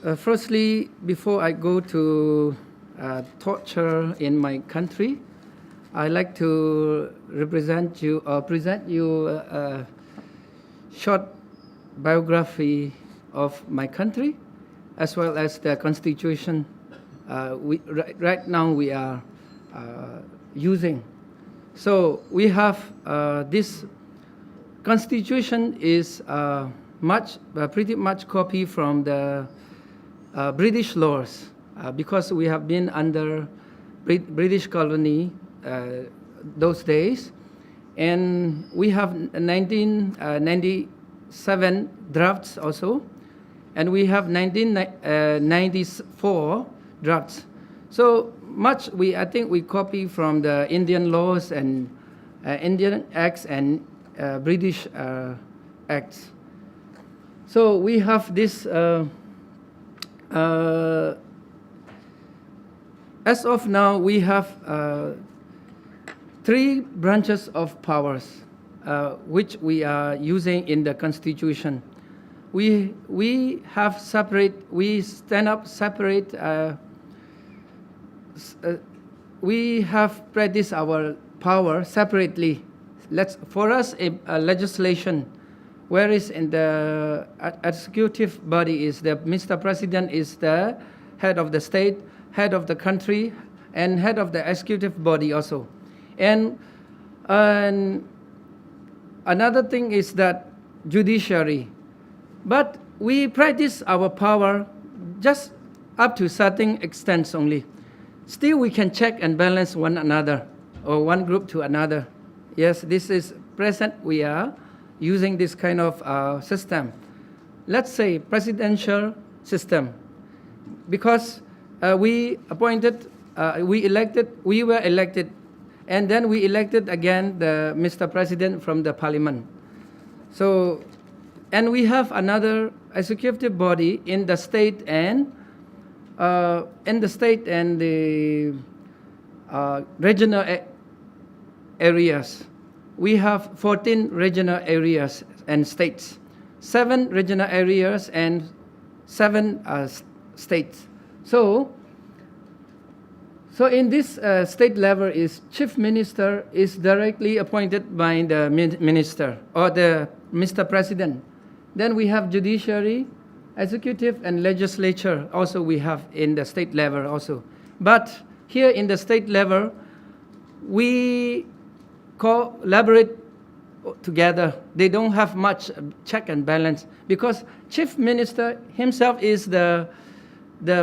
Firstly, before I go to torture in my country, I'd like to present you a short biography of my country, as well as the constitution right now we are using. So we have this constitution is pretty much copy from the British laws because we have been under British colony those days, and we have 1997 drafts also, and we have 1994 drafts. So much I think we copy from the Indian laws and Indian acts and British acts. So we have this. As of now, we have 3 branches of powers which we are using in the Constitution. We have separate. We stand up separate. We have practiced our power separately. For us, a legislation, whereas in the executive body is the Mr. President is the head of the state, head of the country, and head of the executive body also. And another thing is that judiciary. But we practice our power just up to certain extent only. Still, we can check and balance one another or one group to another. Yes, this is present. We are using this kind of system. Let's say presidential system, because we were elected, and then we elected again the Mr. President from the Parliament. So, and we have another executive body in the state and the regional areas. We have 14 regional areas and states, 7 regional areas and 7 states. So in this state level, is chief minister is directly appointed by the minister or the Mr. President. Then we have judiciary, executive, and legislature. Also, we have in the state level also. But here in the state level, we collaborate together. They don't have much check and balance because chief minister himself is the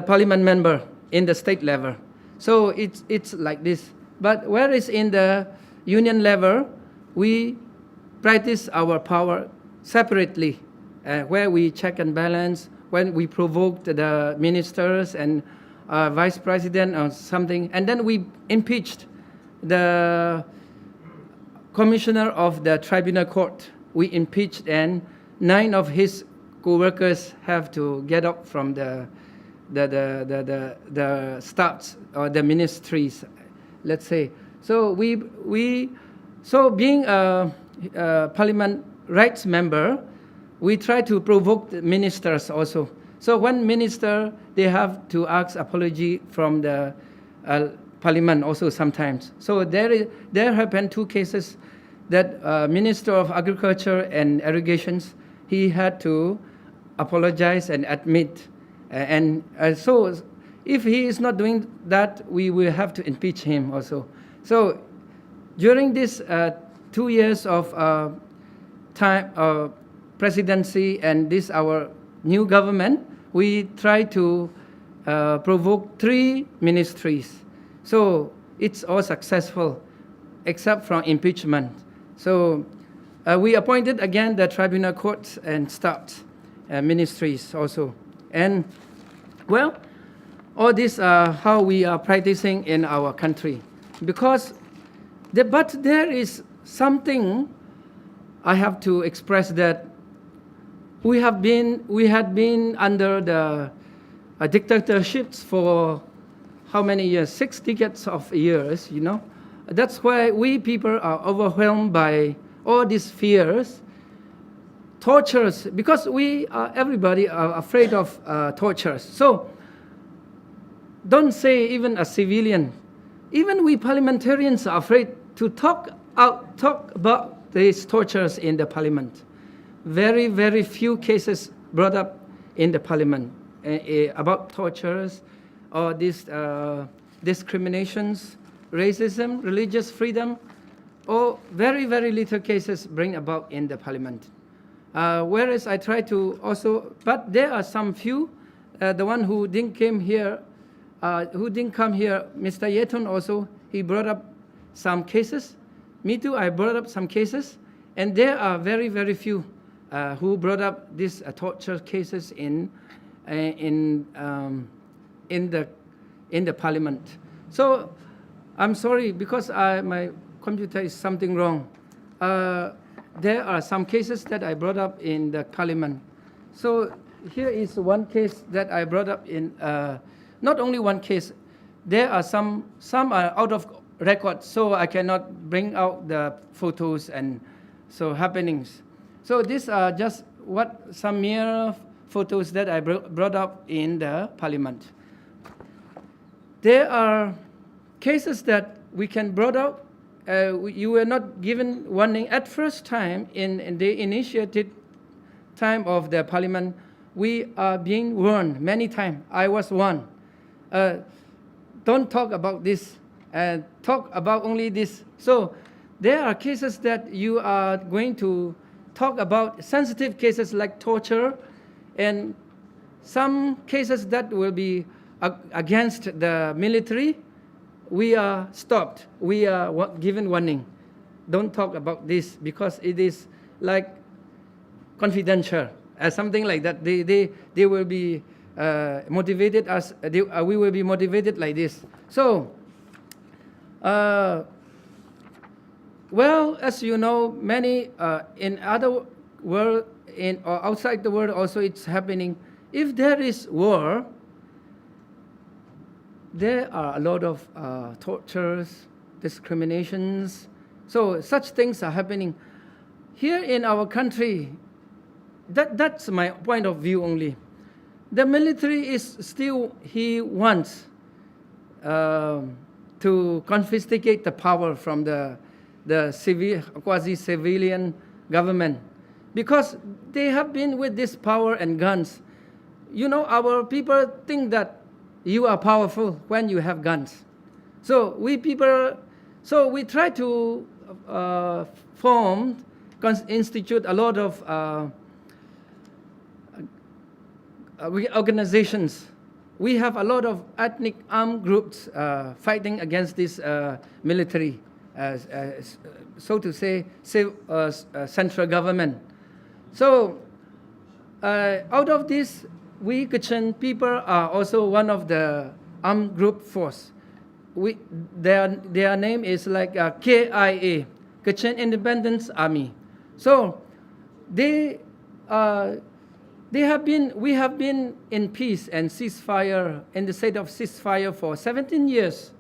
parliament member in the state level. So it's like this. But whereas in the union level, we practice our power separately, where we check and balance, when we provoke the ministers and vice president or something, and then we impeached the commissioner of the tribunal court. We impeached, and 9 of his co-workers have to get up from the staffs or the ministries, let's say. So so being a parliament rights member, we try to provoke the ministers also. So one minister, they have to ask apology from the parliament also sometimes. So there have been 2 cases that Minister of Agriculture and Irrigations, he had to apologize and admit. So if he is not doing that, we will have to impeach him also. So during this 2 years of presidency and this our new government, we try to provoke 3 ministries. So it's all successful, except from impeachment. So we appointed again the tribunal courts and staff ministries also. And well, all this are how we are practicing in our country. But there is something I have to express, that we had been under the dictatorships for how many years? 6 decades of years, you know. That's why we people are overwhelmed by all these fears. tortures, because everybody are afraid of tortures. So don't say even a civilian. Even we parliamentarians are afraid to talk about these tortures in the parliament. Very, very few cases brought up in the parliament about tortures or these discriminations, racism, religious freedom, or very, very little cases bring about in the parliament. Whereas I try to also, but there are some few, the one who didn't come here, Mr. Yeton also, he brought up some cases. Me too, I brought up some cases, and there are very, very few who brought up these torture cases in the parliament. So I'm sorry, because my computer is something wrong. There are some cases that I brought up in the parliament. So here is one case that I brought up in, not only one case, there are some are out of record, so I cannot bring out the photos and so happenings. So these are just some mere photos that I brought up in the parliament. There are cases that we can brought up. You were not given warning at first time in the initiated time of the parliament. We are being warned many times. I was warned. Don't talk about this. Talk about only this. So there are cases that you are going to talk about, sensitive cases like torture, and some cases that will be against the military. We are stopped. We are given warning. Don't talk about this because it is like confidential, something like that. They will be motivated as we will be motivated like this. So, well, as you know, many in other world or outside the world also it's happening. If there is war, there are a lot of tortures, discriminations. So such things are happening. Here in our country, that's my point of view only. The military is still, he wants to confiscate the power from the quasi-civilian government because they have been with this power and guns. You know, our people think that you are powerful when you have guns. So we try to institute a lot of organizations. We have a lot of ethnic armed groups fighting against this military, so to say, central government. So out of this, we Kachin people are also one of the armed group force. Their name is like KIA, Kachin Independence Army. So we have been in peace and ceasefire, in the state of ceasefire for 17 years.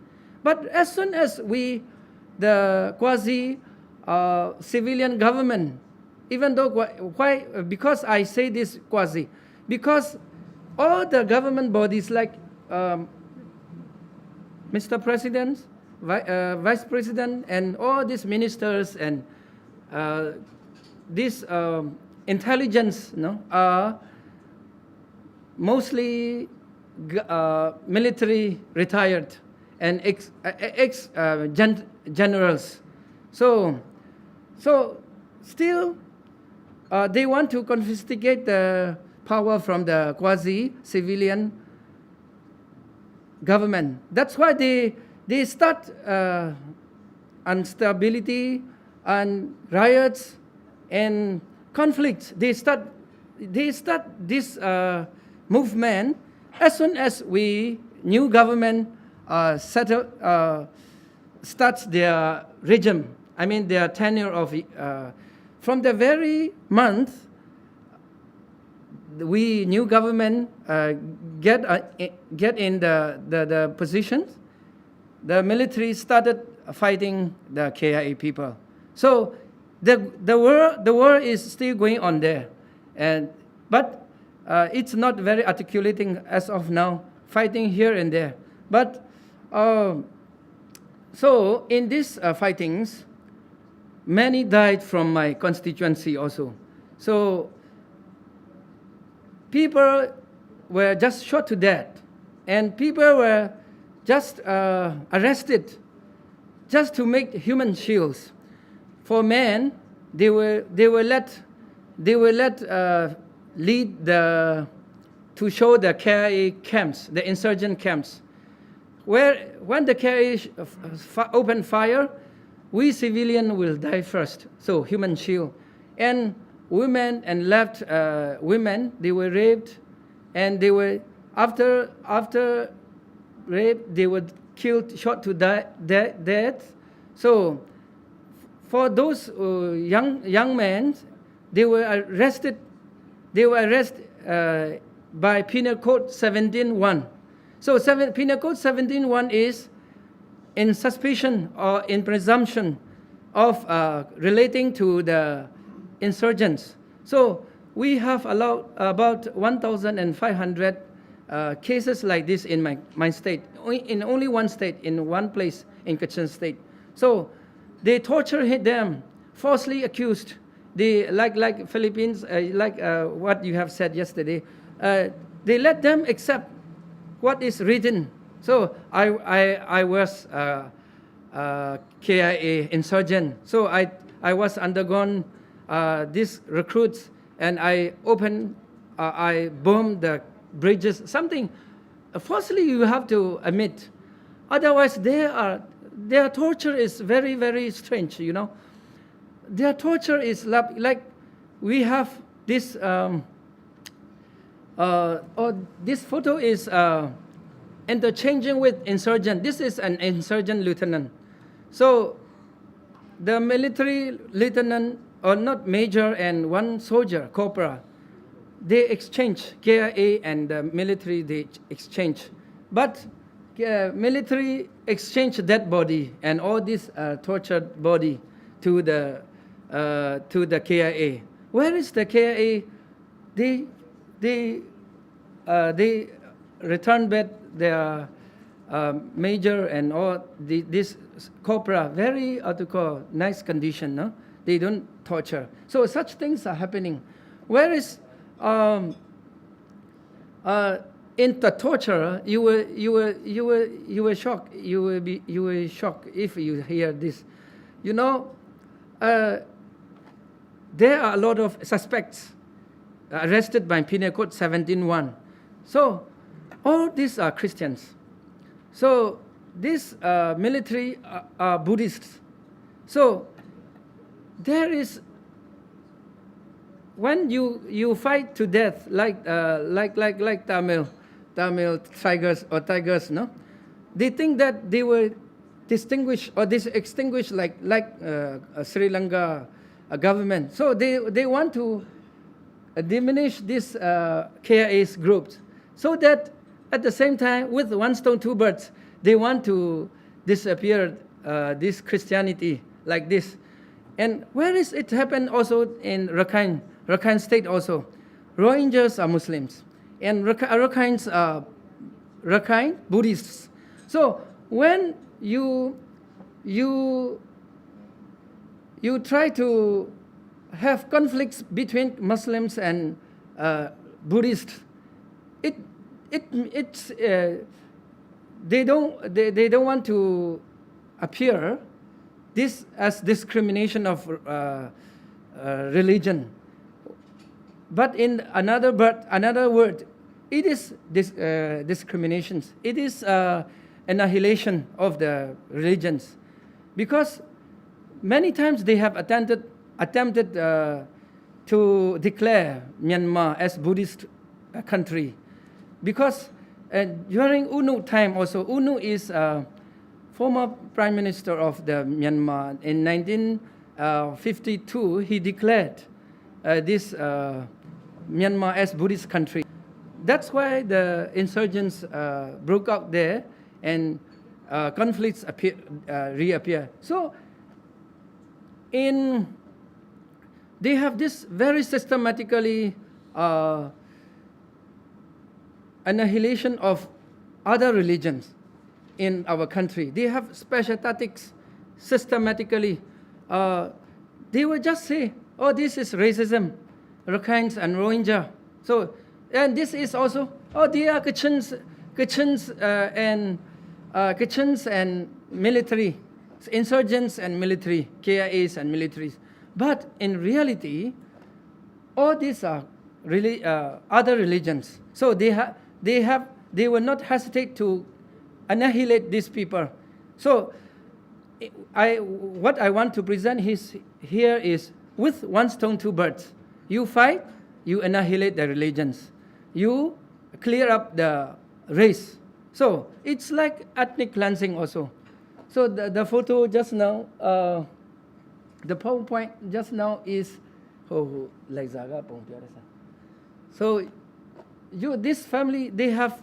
But as soon as the quasi-civilian government, even though, why? Because I say this quasi, because all the government bodies like Mr. President, Vice President, and all these ministers and this intelligence are mostly military retired and ex-generals. So still they want to confiscate the power from the quasi-civilian government. That's why they start instability and riots and conflicts. They start this movement as soon as new government starts their regime. I mean their tenure of from the very month new government get in the positions. The military started fighting the KIA people. So the war is still going on there. But it's not very articulating as of now, fighting here and there. But so in these fightings, many died from my constituency also. So people were just shot to death, and people were just arrested just to make human shields. For men, they were let lead to show the KIA camps, the insurgent camps, where when the KIA open fire, we civilian will die first. So human shield. And women and left women, they were raped, and they were after rape, they were killed, shot to death. So for those young men, they were arrested. They were arrested by Penal Code 17.1. So Penal Code 17.1 is in suspicion or in presumption of relating to the insurgents. So we have allowed about 1,500 cases like this in my state, in only one state, in one place in Kachin state. So they torture them, falsely accused. They like Philippines, what you have said yesterday. They let them accept what is written. So I was KIA insurgent. So I was undergone these recruits, and I bombed the bridges. Something falsely you have to admit. Otherwise, their torture is very, very strange. You know, their torture is like we have this. This photo is interchanging with insurgent. This is an insurgent lieutenant. So the military lieutenant, or not major, and one soldier, corporal, they exchange, KIA and the military, they exchange. But military exchange dead body and all this tortured body to the KIA. Where is the KIA? They return back their major and all this corporal, very nice condition. No, they don't torture. So such things are happening. Where is in the torture, you were shocked. You were shocked if you hear this. You know, there are a lot of suspects arrested by Penal Code 17.1. So all these are Christians. So these military are Buddhists. So there is, when you fight to death like Tamil tigers, no, they think that they were distinguished or extinguished like Sri Lanka government. So they want to diminish this KIA's groups, so that at the same time, with one stone, two birds, they want to disappear this Christianity like this. And where is it happened also in Rakhine state also? Rohingyas are Muslims, and Rakhines are Rakhine Buddhists. So when you try to have conflicts between Muslims and Buddhists, they don't want to appear this as discrimination of religion. But in another word, it is discriminations. It is annihilation of the religions, because many times they have attempted to declare Myanmar as Buddhist country, because during UNU time also, UNU is former Prime Minister of the Myanmar. In 1952, he declared this Myanmar as Buddhist country. That's why the insurgents broke out there, and conflicts reappear. So in they have this very systematically annihilation of other religions in our country. They have special tactics systematically. They will just say, oh, this is racism, Rakhines and Rohingya. So, and this is also, oh, they are Kachins and military, insurgents and military, KIAs and militaries. But in reality, all these are really other religions. So they will not hesitate to annihilate these people. So what I want to present here is with one stone, two birds. You fight, you annihilate the religions. You clear up the race. So it's like ethnic cleansing also. So the photo just now, the PowerPoint just now is, so this family, they have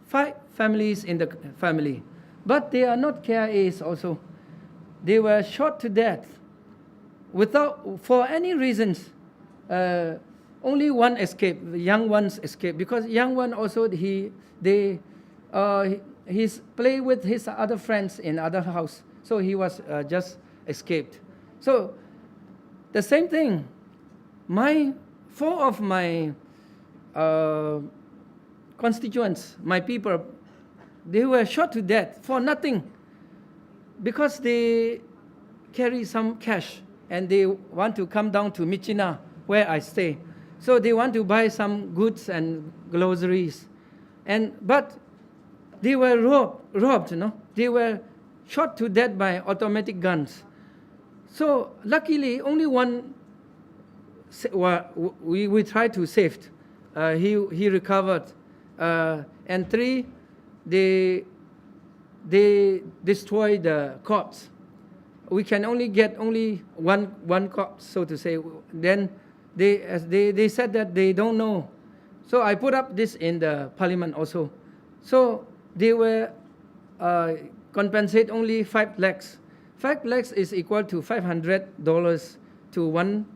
5 families in the family, but they are not KIAs also. They were shot to death for any reasons. Only one escaped, the young ones escaped, because young one also, he's play with his other friends in other house. So he was just escaped. So the same thing, 4 of my constituents, my people, they were shot to death for nothing, because they carry some cash and they want to come down to Michina, where I stay. So they want to buy some goods and groceries. But they were robbed, They were shot to death by automatic guns. So luckily, only one we tried to save. He recovered. And 3, they destroyed the corpse. We can only get one corpse, so to say. Then they said that they don't know. So I put up this in the parliament also. So they were compensate only 5 lakhs. 5 lakhs is equal to $500 to one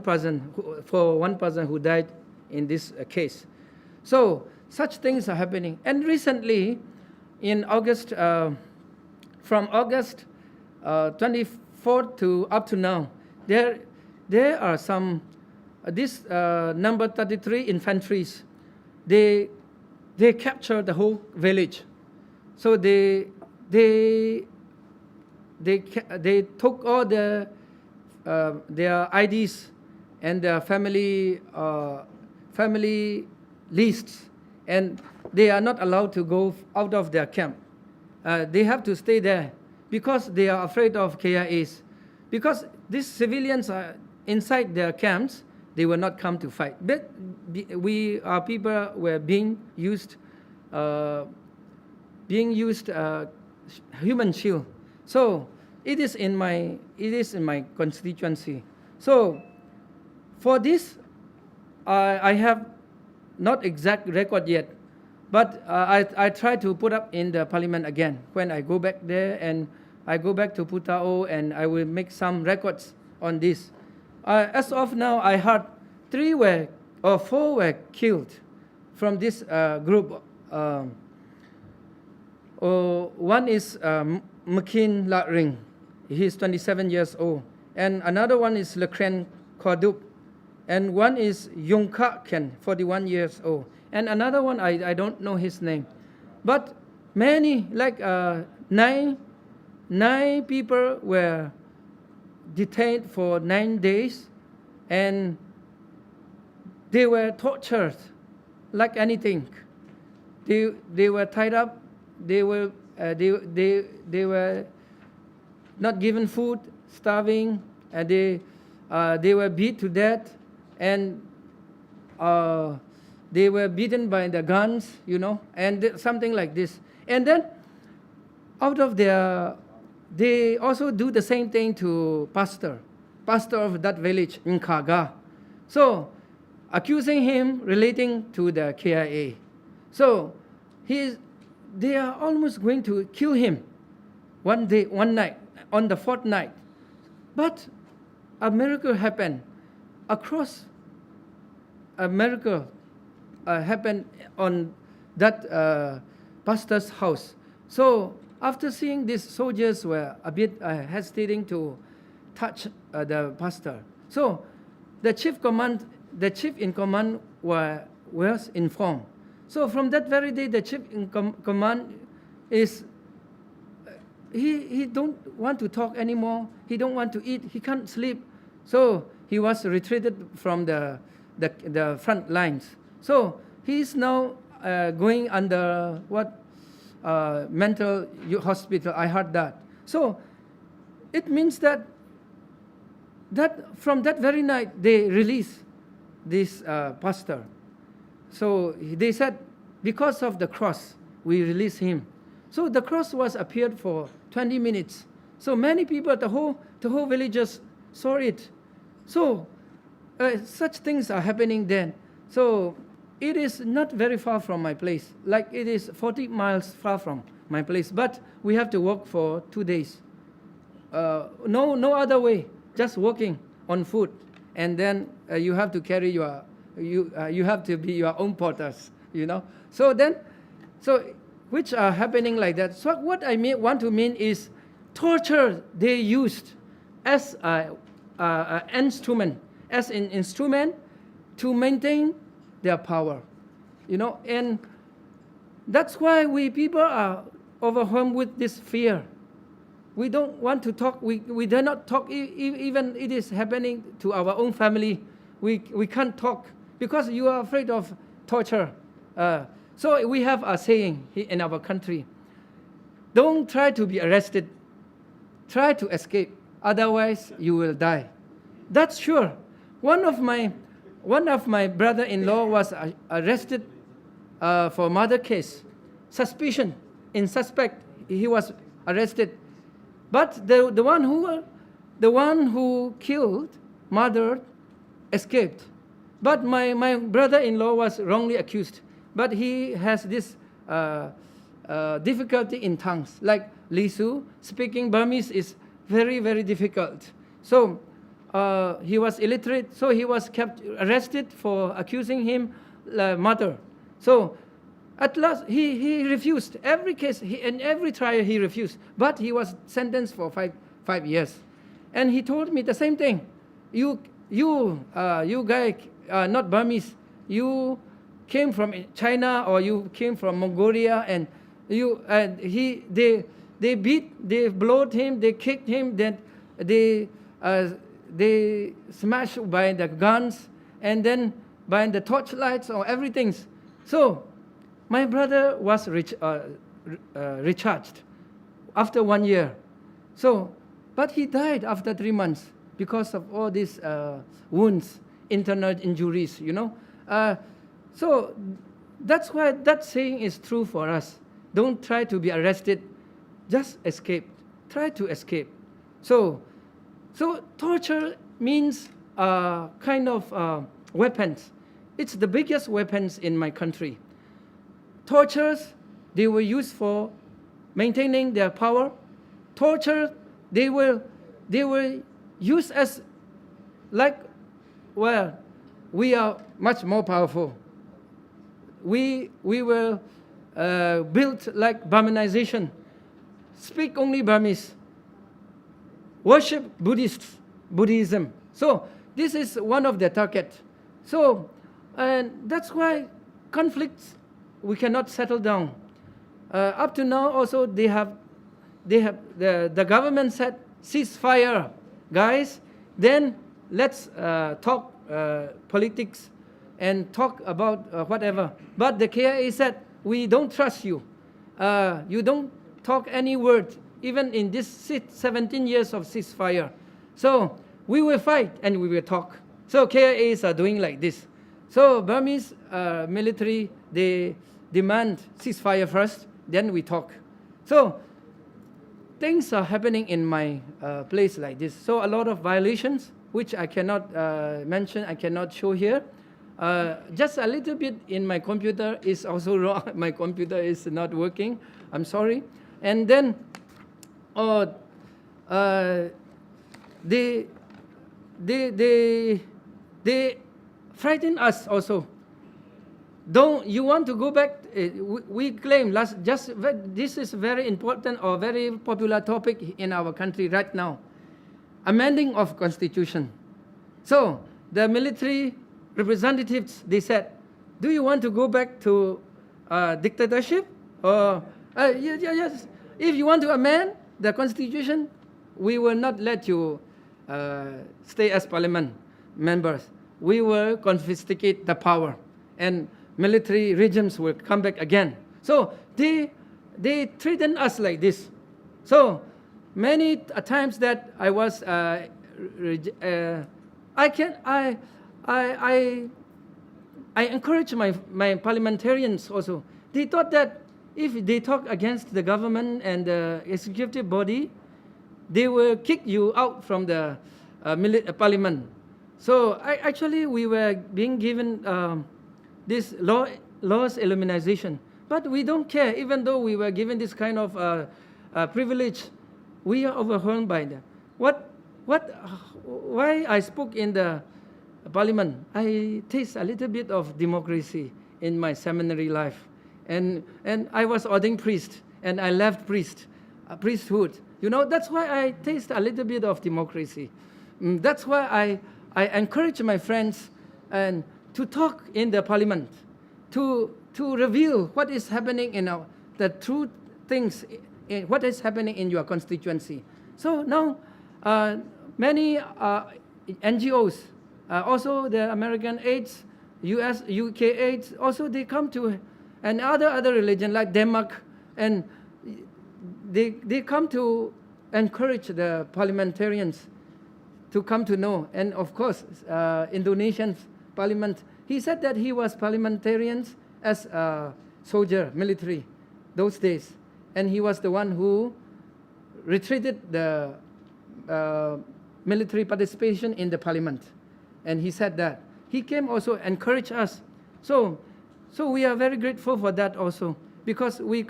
person, for one person who died in this case. So such things are happening. And recently, in August, from August 24th to up to now, there are some, this number 33 infantries, they captured the whole village. So they took all their IDs and their family lists, and they are not allowed to go out of their camp. They have to stay there because they are afraid of KIAs. Because these civilians are inside their camps, they will not come to fight. But our people were being used human shield. So it is in my constituency. So for this, I have not exact record yet, but I try to put up in the parliament again when I go back there, and I go back to Putao, and I will make some records on this. As of now, I heard 4 were killed from this group. One is Mkin Latring, he's 27 years old, and another one is Lekren Kordup, and one is Yungka Ken, 41 years old, and another one I don't know his name, but many, like 9 people were detained for 9 days, and they were tortured like anything. They were tied up. They were not given food, starving, and they were beat to death, and they were beaten by the guns, and something like this. And then out of they also do the same thing to pastor of that village in Kaga. So accusing him relating to the KIA. So they are almost going to kill him one night, on the 4th night. But a miracle happened. across a miracle happened on that pastor's house. So after seeing this, soldiers were a bit hesitating to touch the pastor. So the chief in command was informed. So from that very day, the chief in command is he don't want to talk anymore. He don't want to eat. He can't sleep. So he was retreated from the front lines. So he is now going under mental hospital. I heard that. So it means that from that very night they released this pastor. So they said, because of the cross, we release him. So the cross was appeared for 20 minutes. So many people, the whole villagers saw it. So such things are happening then. So it is not very far from my place. Like it is 40 miles far from my place. But we have to walk for 2 days. No other way. Just walking on foot. And then you have to carry you have to be your own porters, So which are happening like that. So what I want to mean is torture they used as an instrument, to maintain their power, And that's why we people are overwhelmed with this fear. We don't want to talk. We dare not talk. Even it is happening to our own family. We can't talk because you are afraid of torture. So we have a saying in our country: don't try to be arrested. Try to escape. Otherwise, you will die. That's sure. One of my brother-in-law was arrested for murder case. Suspect. He was arrested. But the one who killed, murdered, escaped. But my brother-in-law was wrongly accused. But he has this difficulty in tongues. Like Lisu, speaking Burmese is very, very difficult. So he was illiterate. So he was arrested for accusing him murder. So at last, he refused. Every case, in every trial, he refused. But he was sentenced for five years. And he told me the same thing. You guy, not Burmese, you came from China or you came from Mongolia, and they blowed him, they kicked him, then they smashed by the guns, and then by the torchlights or everything. So my brother was recharged after 1 year. So, but he died after 3 months because of all these wounds, internal injuries, So that's why that saying is true for us. Don't try to be arrested, just escape. Try to escape. So torture means kind of weapons. It's the biggest weapons in my country. Tortures, they were used for maintaining their power. Torture, they were used as we are much more powerful. We were built like Burmanization. Speak only Burmese. Worship Buddhism. So this is one of the targets. So, and that's why conflicts we cannot settle down. Up to now, also the government said ceasefire, guys. Then let's talk politics and talk about whatever. But the KIA said we don't trust you. You don't talk any word, even in this 17 years of ceasefire. So we will fight and we will talk. So KIAs are doing like this. So Burmese military, they demand ceasefire first, then we talk. So things are happening in my place like this. So a lot of violations, which I cannot mention, I cannot show here. Just a little bit in my computer is also wrong. My computer is not working. I'm sorry. And then they they frighten us also. Don't you want to go back? We claim this is very important or very popular topic in our country right now. Amending of constitution. So the military representatives, they said, do you want to go back to dictatorship? Or yes, if you want to amend the constitution, we will not let you stay as parliament members. We will confiscate the power, and military regimes will come back again. So they threaten us like this. So many times that I was I encourage my parliamentarians also. They thought that if they talk against the government and the executive body, they will kick you out from the parliament. So actually we were being given this laws elimination. But we don't care, even though we were given this kind of privilege, we are overwhelmed by that. Why I spoke in the parliament, I taste a little bit of democracy in my seminary life. And I was ordained priest, and I left priesthood. You know, that's why I taste a little bit of democracy. That's why I encourage my friends and to talk in the parliament, to reveal what is happening in the true things, what is happening in your constituency. So now, many NGOs, also the American AIDS, US, UK AIDS, also they come to, and other religion like Denmark, and they come to encourage the parliamentarians to come to know. And of course, Indonesian parliament, he said that he was parliamentarians as a soldier, military, those days. And he was the one who retreated the military participation in the parliament. And he said that. He came also encourage us. So we are very grateful for that also, because we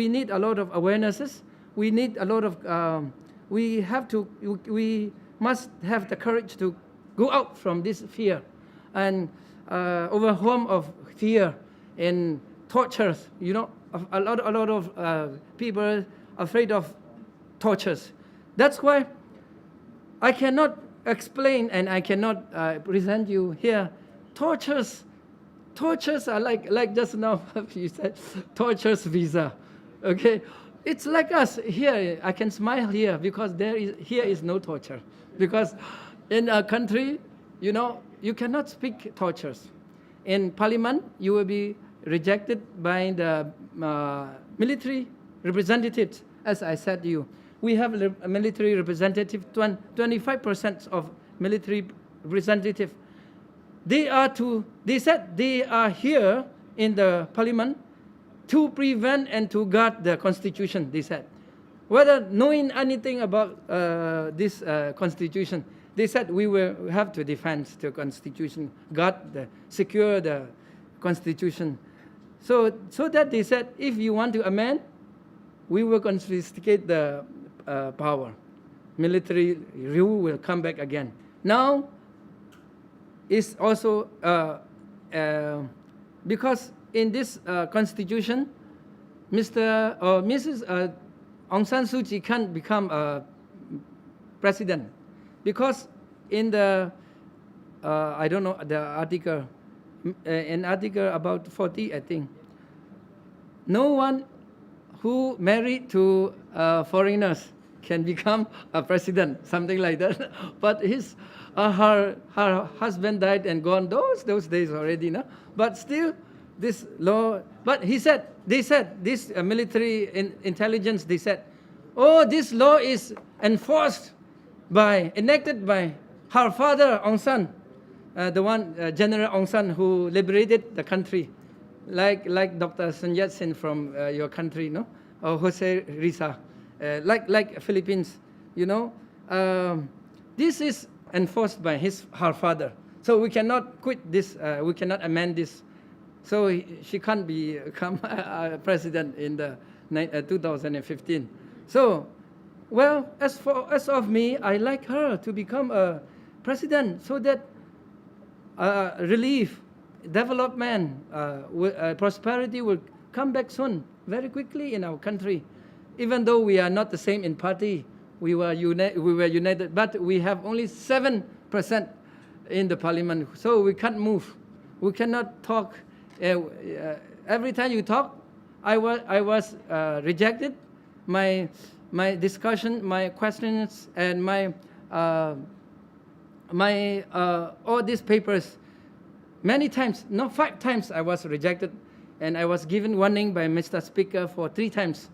need a lot of awarenesses. We need a lot of, we must have the courage to go out from this fear and overwhelm of fear and tortures. You know, a lot of people afraid of tortures. That's why I cannot explain and I cannot present you here. Tortures are like just now you said, tortures visa. Okay, it's like us here. I can smile here because here is no torture. Because in a country, you know, you cannot speak tortures. In parliament, you will be rejected by the military representatives. As I said to you, we have a military representative, 25% of military representative. They said they are here in the parliament to prevent and to guard the constitution, they said. Whether knowing anything about this constitution, they said we will have to defend the constitution, secure the constitution. So that they said, if you want to amend, we will confiscate the power. Military rule will come back again. Now, it's also because in this constitution, Mr. or Mrs. Aung San Suu Kyi can't become a president, because in the I don't know the article, an article about 40, I think. No one who married to foreigners can become a president, something like that. But her husband died and gone those days already, no? But still, this law. But they said this military intelligence. They said, oh, this law is enacted by her father Aung San, the one General Aung San who liberated the country, like Dr. Sun Yat-sen from your country, no, or Jose Rizal, like Philippines, you know. This is enforced by her father, so we cannot quit this. We cannot amend this. So she can't become a president in the 2015. So, well, as of me, I like her to become a president, so that relief, development, prosperity will come back soon, very quickly in our country. Even though we are not the same in party, we were united, but we have only 7% in the parliament, so we can't move. We cannot talk. Every time you talk, I was rejected. My discussion, my questions, and all these papers, many times, no, 5 times I was rejected, and I was given warning by Mr. Speaker for 3 times.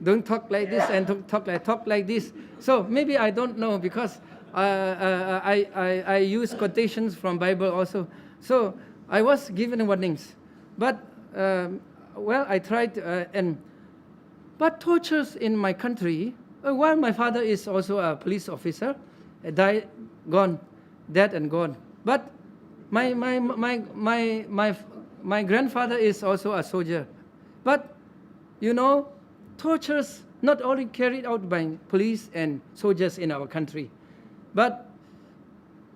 Don't talk like this and don't talk like this. So maybe I don't know, because I use quotations from Bible also. So I was given warnings, but well, I tried, but tortures in my country. While my father is also a police officer, died, gone, dead and gone. But my grandfather is also a soldier. But you know, tortures not only carried out by police and soldiers in our country, but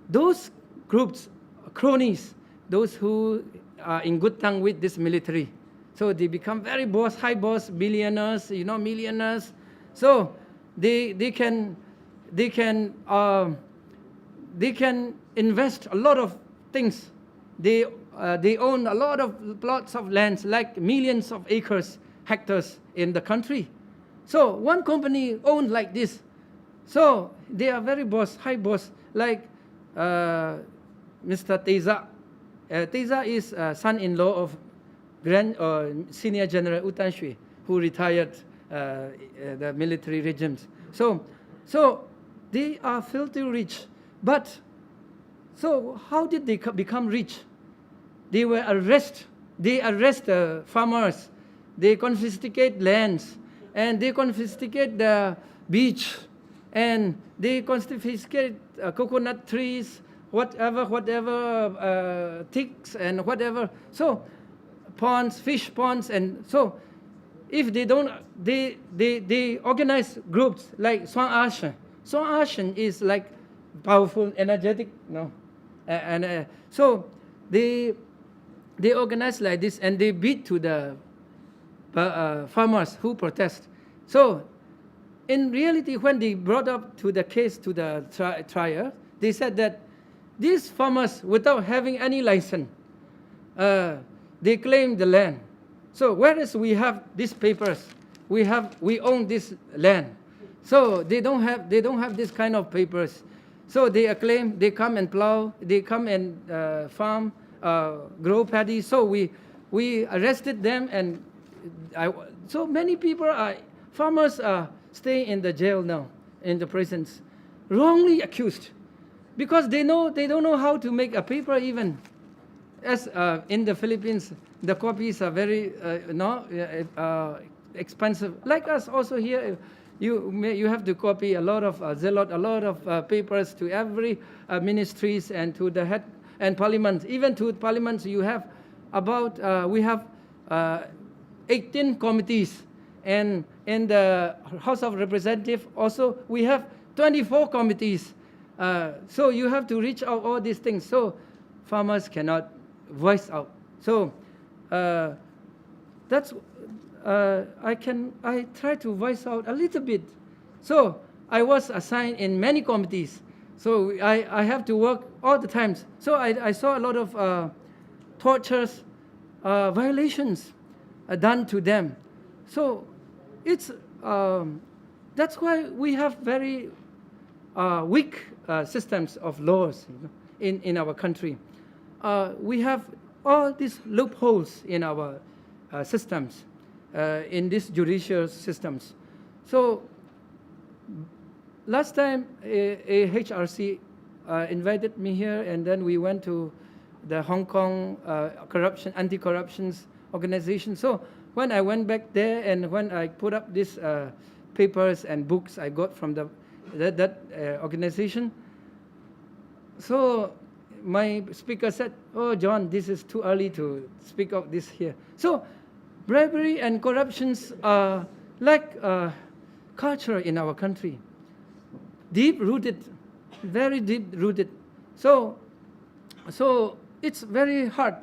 those groups, cronies, those who are in good tongue with this military, so they become very high boss, billionaires, you know, millionaires. So they can invest a lot of things. They own a lot of plots of lands, like millions of acres, hectares in the country. So one company owned like this. So they are very high boss, like Mr. Teza. Teza is son-in-law of Senior General U Tan Shui, who retired the military regimes. So they are filthy rich. But so how did they become rich? They arrest farmers. They confiscate lands, and they confiscate the beach, and they confiscate coconut trees, whatever, ticks and whatever. So ponds, fish ponds, and so if they don't, they organize groups like Swan Ashen. Swan Ashen is like powerful, energetic, no, and so they organize like this, and they beat to the farmers who protest. So in reality, when they brought up to the case to the trial, they said that these farmers, without having any license, they claim the land. So whereas we have these papers, we own this land. So they don't have this kind of papers. So they claim, they come and plow, they come and farm, grow paddy. So we arrested them, and so many farmers are staying in the jail now, in the prisons, wrongly accused, because they don't know how to make a paper even. As in the Philippines, the copies are very expensive. Like us also here, you have to copy a lot of papers to every ministries and to the head and parliament. Even to parliaments, you have we have 18 committees, and in the House of Representatives also we have 24 committees. So you have to reach out all these things. So farmers cannot voice out. So that's I try to voice out a little bit. So I was assigned in many committees. So I have to work all the times. So I saw a lot of tortures, violations done to them. So it's that's why we have very weak systems of laws, in our country. We have all these loopholes in our systems, in these judicial systems. So last time AHRC invited me here, and then we went to the Hong Kong anti-corruption organization. So when I went back there, and when I put up these papers and books I got from that organization, so my speaker said, "Oh, John, this is too early to speak of this here." So bribery and corruptions are like culture in our country, deep-rooted, very deep-rooted. So it's very hard.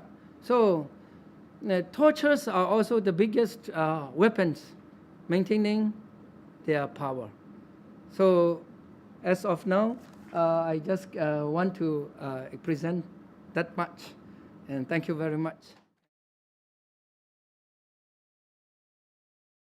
So tortures are also the biggest weapons maintaining their power. So as of now, I just want to present that much. And thank you very much.